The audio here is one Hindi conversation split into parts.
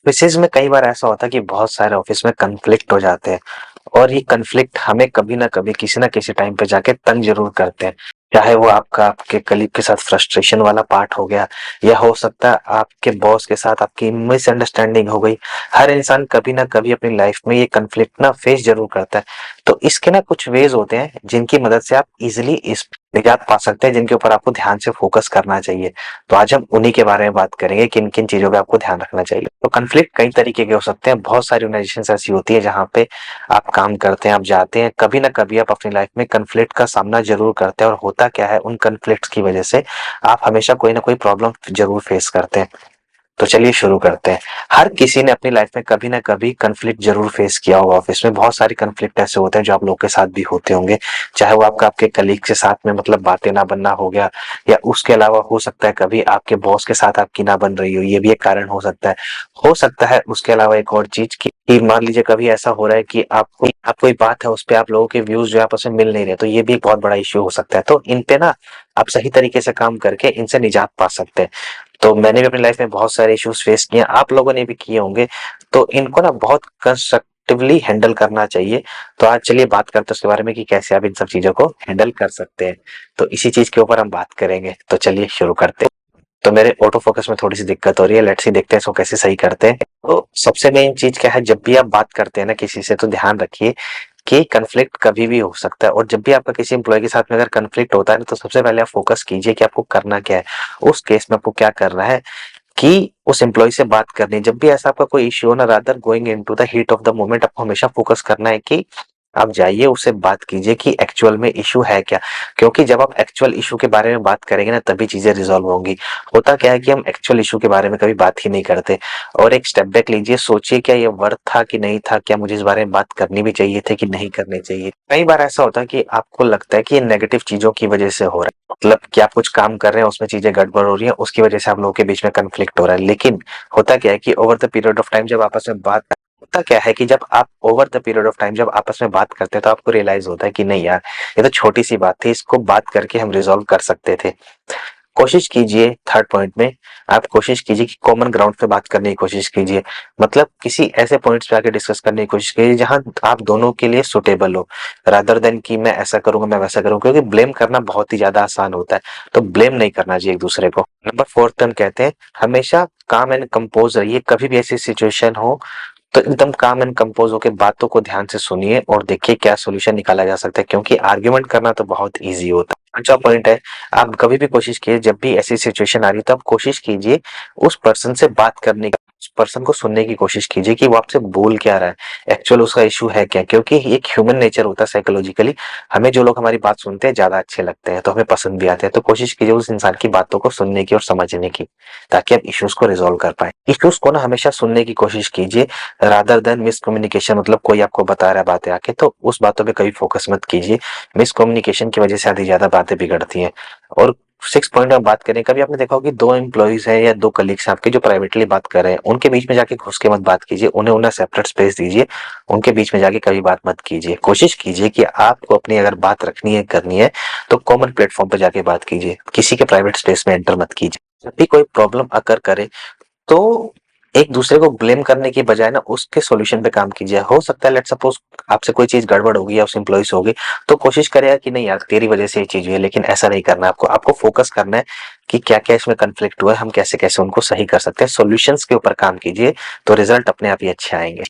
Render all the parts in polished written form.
ऑफिसेज में कई बार ऐसा होता है कि बहुत सारे ऑफिस में कन्फ्लिक्ट हो जाते हैं और ये कन्फ्लिक्ट हमें कभी ना कभी किसी ना किसी टाइम पे जाके तंग जरूर करते हैं। चाहे वो आपके कलीग के साथ फ्रस्ट्रेशन वाला पार्ट हो गया या हो सकता है आपके बॉस के साथ आपकी मिसअंडरस्टैंडिंग हो गई। हर इंसान कभी ना कभी अपनी लाइफ में ये कन्फ्लिक्ट ना फेस जरूर करता है। तो इसके ना कुछ वेज होते हैं जिनकी मदद से आप इजिली इस निजात पा सकते हैं, जिनके ऊपर आपको ध्यान से फोकस करना चाहिए। तो आज हम उन्हीं के बारे में बात करेंगे, किन किन चीजों पे आपको ध्यान रखना चाहिए। तो कन्फ्लिक्ट कई तरीके के हो सकते हैं। बहुत सारी ऑर्गेनाइजेशन ऐसी होती है जहाँ पे आप काम करते हैं, आप जाते हैं, कभी ना कभी आप अपनी लाइफ में कन्फ्लिक्ट का सामना जरूर करते हैं। और होता क्या है, उन कन्फ्लिक्ट्स की वजह से आप हमेशा कोई ना कोई प्रॉब्लम जरूर फेस करते हैं। तो चलिए शुरू करते हैं। हर किसी ने अपनी लाइफ में कभी ना कभी कन्फ्लिक्ट जरूर फेस किया होगा। ऑफिस में बहुत सारे कन्फ्लिक्ट ऐसे होते हैं जो आप लोग के साथ भी होते होंगे। चाहे वो आपके कलीग के साथ में मतलब बातें ना बनना हो गया, या उसके अलावा हो सकता है कभी आपके बॉस के साथ आपकी ना बन रही हो, ये भी एक कारण हो सकता है। हो सकता है उसके अलावा एक और चीज की मान लीजिए कभी ऐसा हो रहा है कि आपको आप कोई बात है उस पे आप लोगों के व्यूज जो है आपस में मिल नहीं रहे, तो ये भी एक बहुत बड़ा इश्यू हो सकता है। तो इन पे ना आप सही तरीके से काम करके इनसे निजात पा सकते हैं। तो मैंने भी अपनी लाइफ में बहुत सारे इश्यूज फेस किए हैं, आप लोगों ने भी किए होंगे। तो इनको ना बहुत कंस्ट्रक्टिवली हैंडल करना चाहिए। तो आज चलिए बात करते हैं उसके बारे में कि कैसे आप इन सब चीजों को हैंडल कर सकते हैं। तो इसी चीज के ऊपर हम बात करेंगे। तो चलिए शुरू करते हैं। तो मेरे ऑटो फोकस में थोड़ी सी दिक्कत हो रही है, लेट्स सी देखते हैं इसको कैसे सही करते हैं। तो सबसे मेन चीज क्या है, जब भी आप बात करते हैं ना किसी से, तो ध्यान रखिए कि कन्फ्लिक्ट कभी भी हो सकता है। और जब भी आपका किसी एम्प्लॉय के साथ में अगर कन्फ्लिक्ट होता है ना, तो सबसे पहले आप फोकस कीजिए कि आपको करना क्या है। उस केस में आपको क्या करना है कि उस एम्प्लॉय से बात करनी है। जब भी ऐसा आपका कोई इश्यू हो ना, rather going into the heat of the moment, आपको हमेशा फोकस करना है कि आप जाइए उससे बात कीजिए कि एक्चुअल में इशू है क्या। क्योंकि जब आप एक्चुअल इशू के बारे में बात करेंगे ना, तभी चीजें रिजॉल्व होंगी। होता क्या है कि हम एक्चुअल इशू के बारे में कभी बात ही नहीं करते। और एक स्टेप बैक लीजिए, सोचिए क्या ये वर्थ था कि नहीं था, क्या मुझे इस बारे में बात करनी भी चाहिए थी कि नहीं करनी चाहिए। कई बार ऐसा होता है कि आपको लगता है कि ये नेगेटिव चीजों की वजह से हो रहा है, मतलब कि आप कुछ काम कर रहे हैं उसमें चीजें गड़बड़ हो रही है, उसकी वजह से आप लोगों के बीच में कन्फ्लिक्ट हो रहा है। लेकिन होता क्या है कि over the period of time जब आपस में बात होता क्या है कि जब आप over the period of time जब आपस में बात करते हैं, तो आपको रियलाइज होता है कि नहीं यार, ये तो छोटी सी बात थी, इसको बात करके हम रिजॉल्व कर सकते थे। कोशिश कीजिए थर्ड पॉइंट में, आप कोशिश कीजिए कि कॉमन ग्राउंड पे बात करने की कोशिश कीजिए। मतलब किसी ऐसे पॉइंट्स पे आके डिस्कस करने की कोशिश कीजिए जहां आप दोनों के लिए सुटेबल हो, रादर देन कि मैं ऐसा करूंगा मैं वैसा करूंगा। क्योंकि ब्लेम करना बहुत ही ज्यादा आसान होता है, तो ब्लेम नहीं करना चाहिए एक दूसरे को। नंबर फोर्थ हम कहते हैं, हमेशा काम एंड कंपोज रहिए। कभी भी ऐसी सिचुएशन हो तो एकदम काम एंड कंपोज होकर बातों को ध्यान से सुनिए और देखिए क्या सोल्यूशन निकाला जा सकता है। क्योंकि आर्ग्यूमेंट करना तो बहुत इजी होता है। पांचवा पॉइंट है, आप कभी भी कोशिश कीजिए जब भी ऐसी सिचुएशन आ रही है, तो आप कोशिश कीजिए उस पर्सन से बात करने की, उस पर्सन को सुनने की कोशिश कीजिए कि वो आपसे बोल क्या रहा है, एक्चुअल उसका इशू है क्या। क्योंकि एक ह्यूमन नेचर होता है साइकोलॉजिकली, हमें जो लोग हमारी बात सुनते हैं ज्यादा अच्छे लगते हैं, तो हमें पसंद भी आते हैं। तो कोशिश कीजिए उस इंसान की बातों को सुनने की और समझने की, ताकि आप इश्यूज को रिजोल्व कर पाए। इश्यूज को ना हमेशा सुनने की कोशिश कीजिए, रादर देन मिसकम्युनिकेशन। मतलब कोई आपको बता रहा है बातें आके, तो उस बातों पे कभी फोकस मत कीजिए। मिसकम्युनिकेशन की वजह से आधी ज्यादा बातें बिगड़ती हैं। और सिक्स पॉइंट में बात करें, कभी आपने देखा होगा कि दो एम्प्लॉइज है या दो कलीग्स हैं आपके जो प्राइवेटली बात कर रहे हैं, उनके बीच में जाके घुस के मत बात कीजिए। उन्हें उन्हें सेपरेट स्पेस दीजिए, उनके बीच में जाके कभी बात मत कीजिए। कोशिश कीजिए कि आपको अपनी अगर बात रखनी है करनी है तो कॉमन प्लेटफॉर्म पे जाके बात कीजिए, किसी के प्राइवेट स्पेस में एंटर मत कीजिए। जब भी कोई प्रॉब्लम अकर करे, तो एक दूसरे को ब्लेम करने की बजाय ना उसके सॉल्यूशन पे काम कीजिए। हो सकता है लेट सपोज आपसे कोई चीज गड़बड़ होगी या उस एम्प्लॉय से होगी, तो कोशिश करेगा कि नहीं यार तेरी वजह से ये चीज हुई है। लेकिन ऐसा नहीं करना, आपको आपको फोकस करना है कि क्या क्या इसमें कन्फ्लिक्ट हुआ है, हम कैसे कैसे उनको सही कर सकते हैं। सॉल्यूशंस के ऊपर काम कीजिए, तो रिजल्ट अपने आप ही अच्छे आएंगे।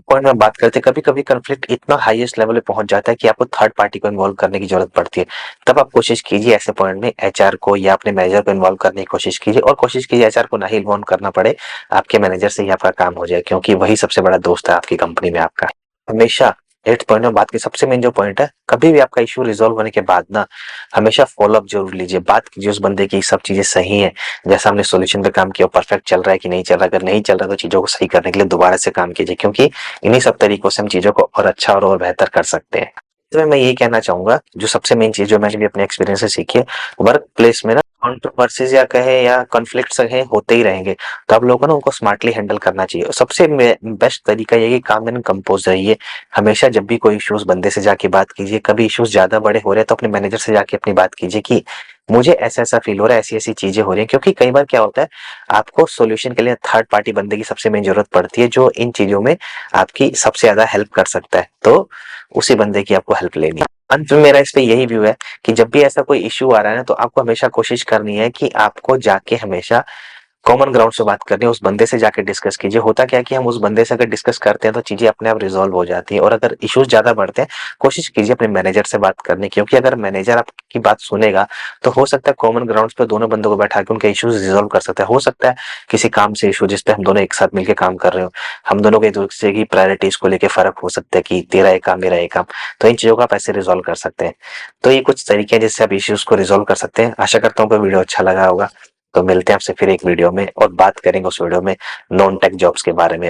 पॉइंट में बात करते हैं, कभी कभी कन्फ्लिक्ट इतना हाईएस्ट लेवल पे पहुंच जाता है कि आपको थर्ड पार्टी को इन्वॉल्व करने की जरूरत पड़ती है। तब आप कोशिश कीजिए ऐसे पॉइंट में एचआर को या अपने मैनेजर को इन्वॉल्व करने की कोशिश कीजिए। और कोशिश कीजिए एचआर को ना ही इन्वॉल्व करना पड़े, आपके मैनेजर से ही आपका काम हो जाए, क्योंकि वही सबसे बड़ा दोस्त है आपकी कंपनी में आपका। हमेशा एट पॉइंट में बात की सबसे मेन जो पॉइंट है, कभी भी आपका इशू रिजॉल्व होने के बाद ना हमेशा फॉलो अप जरूर लीजिए। बात कीजिए उस बंदे की, सब चीजें सही है, जैसा हमने सॉल्यूशन पे काम किया परफेक्ट चल रहा है कि नहीं चल रहा। अगर नहीं चल रहा तो चीजों को सही करने के लिए दोबारा से काम कीजिए, क्योंकि इन्हीं सब तरीकों से हम चीजों को और अच्छा और बेहतर कर सकते हैं। तो मैं यही कहना चाहूंगा, जो सबसे मेन चीज जो मैंने भी अपने एक्सपीरियंस से सीखी है, वर्क प्लेस में ना कंट्रोवर्सीज या कहे या कॉन्फ्लिक्ट्स कहे होते ही रहेंगे। तो आप लोगों को ना उनको स्मार्टली हैंडल करना चाहिए। और सबसे बेस्ट तरीका ये है कि काम एंड कंपोज रहिए। हमेशा जब भी कोई इश्यूज बंदे से जाके बात कीजिए, कभी इश्यूज ज्यादा बड़े हो रहे हैं तो अपने मैनेजर से जाके अपनी बात कीजिए कि मुझे ऐसा-ऐसा फ़ील हो रहा है, ऐसी-ऐसी चीज़ें हो रही हैं। क्योंकि कई बार क्या होता है, आपको सॉल्यूशन के लिए थर्ड पार्टी बंदे की सबसे मेन ज़रूरत पड़ती है, जो इन चीज़ों में आपकी सबसे ज़्यादा हेल्प कर सकता है। तो उसी बंदे की आपको हेल्प लेनी है। अंत में मेरा इस पे यही व्यू है कि जब भी ऐसा कोई इश्यू आ रहा है ना, तो आपको हमेशा कोशिश करनी है कि आपको जाके हमेशा कॉमन ग्राउंड से बात करनी है, उस बंदे से जाके डिस्कस कीजिए। होता क्या है कि हम उस बंदे से अगर डिस्कस करते हैं तो चीजें अपने आप रिजॉल्व हो जाती है। और अगर इश्यूज ज्यादा बढ़ते हैं, कोशिश कीजिए अपने मैनेजर से बात करने की, क्योंकि अगर मैनेजर आपकी बात सुनेगा तो हो सकता है कॉमन ग्राउंड पे दोनों बंदों को बैठा के उनके इश्यूज रिजॉल्व कर सकता है। हो सकता है किसी काम से इशू जिसपे हम दोनों एक साथ मिलकर काम कर रहे हो, हम दोनों के एक दूसरे की प्रायोरिटीज को लेकर फर्क हो सकता है कि तेरा एक काम मेरा एक काम, तो इन चीजों को आप ऐसे रिजॉल्व कर सकते हैं। तो ये कुछ तरीके हैं जिससे आप इश्यूज को रिजॉल्व कर सकते हैं। आशा करता हूँ कि वीडियो अच्छा लगा होगा। तो मिलते हैं आपसे फिर एक वीडियो में और बात करेंगे उस वीडियो में नॉन टेक जॉब्स के बारे में।